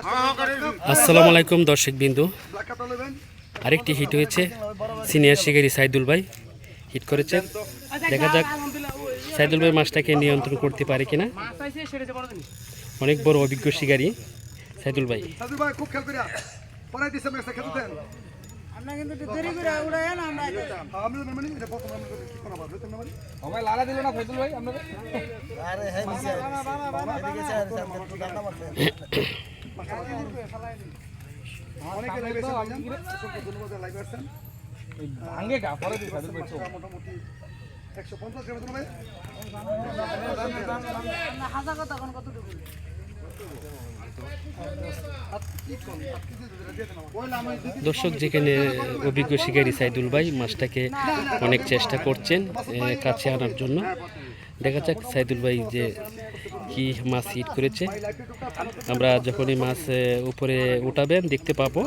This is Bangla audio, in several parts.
আসসালামু আলাইকুম দর্শক বিন্দু, আরেকটি হিট হয়েছে। সিনিয়র শিকারী সাইদুল ভাই হিট করেছেন। দেখা যাক সাইদুল ভাই মাছটাকে নিয়ন্ত্রণ করতে পারে কিনা। অনেক বড় অভিজ্ঞ শিকারী সাইদুল ভাই। খুব খেয়াল করিয়া পড়াই দিছে ম্যাচটা খেলতে দেন। আমরা কিন্তু দেরি করে উড়ায় না আমরা আমি মানে এটা প্রথম আমরা কি করা হবে তুমি মানে ভাই লালা দিল না ফয়জুল ভাই আপনাকে। আরে হ্যাঁ নিচে এদিকে স্যার একটু ডান্ডা মারতে অনেক লাইভ আছে ধন্যবাদ লাইভ আছেন ভাঙে গা পরে দিছে মোটামুটি 150 গ্রাম তুমি না হাজা কথা কোন কতটুকু দর্শক, যেখানে অভিজ্ঞ শিকারী সাইদুল ভাই মাছটাকে অনেক চেষ্টা করছেন কাছে আনার জন্য। দেখা যাক সাইদুল ভাই যে কি মাছ হিট করেছে। আমরা যখনই মাছ উপরে উঠাবেন দেখতে পাবো।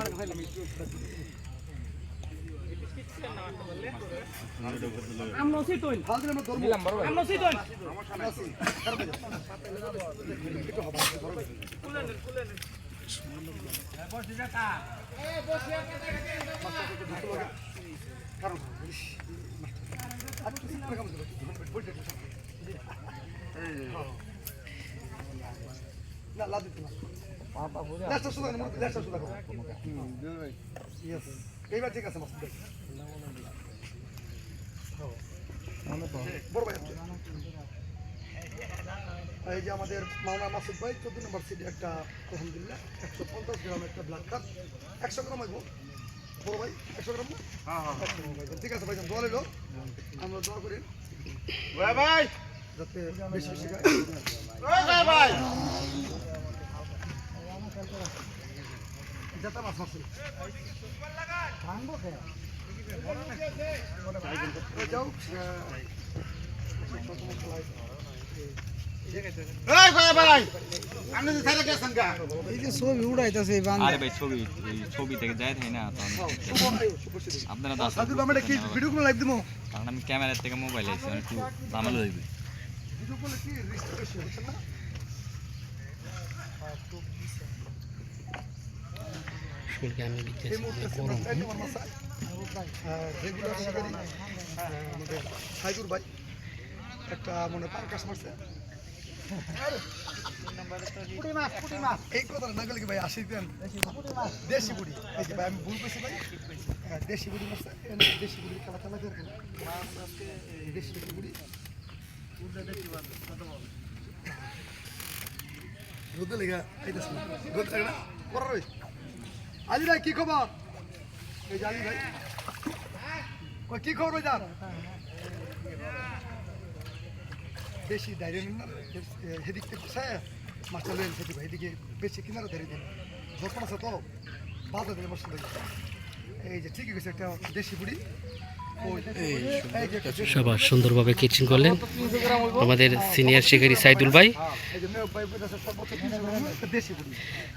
না লা দিতে না পাপা বুঝা লাস্ট সুদা না লাস্ট সুদা কো यस এইবার ঠিক আছে মাসুদ ভাই বড় ভাই এই যে আমাদের মাওনা মাসুদ ভাই 14 নম্বর সিডি একটা আলহামদুলিল্লাহ 150 গ্রাম একটা ব্ল্যাক কাপ 100 গ্রাম হইবো বড় ভাই 100 গ্রাম হ্যাঁ হ্যাঁ ঠিক আছে ভাই দোয়া লইলো আমরা দোয়া করি ভাই ভাই যাতে বেশি বেশি খায় ভাই ভাই যেটা মাছ মাছ ঠান্ডা খায় যাও এই ভাই ভাই আপনি যে সাইডে গেছেন গা এই যে ছবি উড়াইতাছে বান্দা। আরে ভাই ছবি থেকে যায় তাই না তখন আপনারা দাস সাদু আমরা কি ভিডিও করে লাইভ দিমু কারণ আমি ক্যামেরা থেকে মোবাইল আইছি একটু ঝামেলা হইবে ভিডিও করলে কি রিস্ক বেশি হচ্ছে না শুনকে আমি দিতেছি গরম রেগুলার শিকারি আমাদের সাইদুল ভাই একটা মনে পাঙ্কাশ মারছে এই কথা না গেলে কি ভাই আসি দেন দেশি বুড়ি এই যে ভাই আমি ভুল করছি ভাই দেশি বুড়ি মারছে দেশি বুড়ি খেলা খেলা করে দেশি বুড়ি রোদে লেগা আইতাছে রোদ লাগে না পড়া রই আলী ভাই কি খবর এই যে আলী ভাই কই কি খবর ভাই বেশি দাঁড়িয়ে না হেদিক থেকে মাছটা লেন সেটি ভাই এদিকে বেশি কিনারে দাঁড়িয়ে দেন যখন আছে তো বাধা দিলে মশলা দেখি এই যে ঠিকই গেছে একটা দেশি বুড়ি সবার সুন্দরভাবে কিচিং করলেন আমাদের সিনিয়র শিকারী সাইদুল ভাই।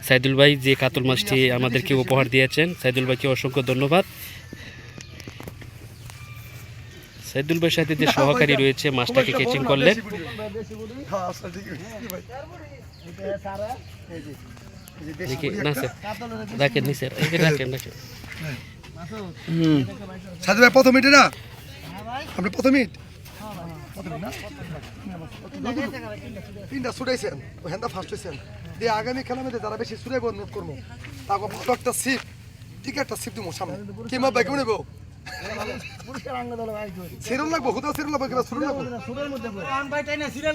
সাইদুল ভাই যে কাতল মাছটি আমাদেরকে উপহার দিয়েছেন, সাইদুল ভাইকে অসংখ্য ধন্যবাদ। সাইদুল ভাইয়ের সাথে যে সহকারী রয়েছে মাছটাকে কেচিং করলেন। রাখেন নিচে রাখেন রাখেন। সাদু ভাই প্রথম মিনিটে না আপনি প্রথম মিনিট তিনটা ছুটাইছেন হ্যান্ডা ফার্স্ট হয়েছেন দিয়ে আগামী খেলা মধ্যে যারা বেশি ছুটাইব নোট করবো তাকে ভালো একটা সিপ ঠিক একটা সিপ দিব সামনে কিংবা বাইকে নেব সিরন লাগবো কোথাও সিরন লাগবো কিংবা সুরন লাগবো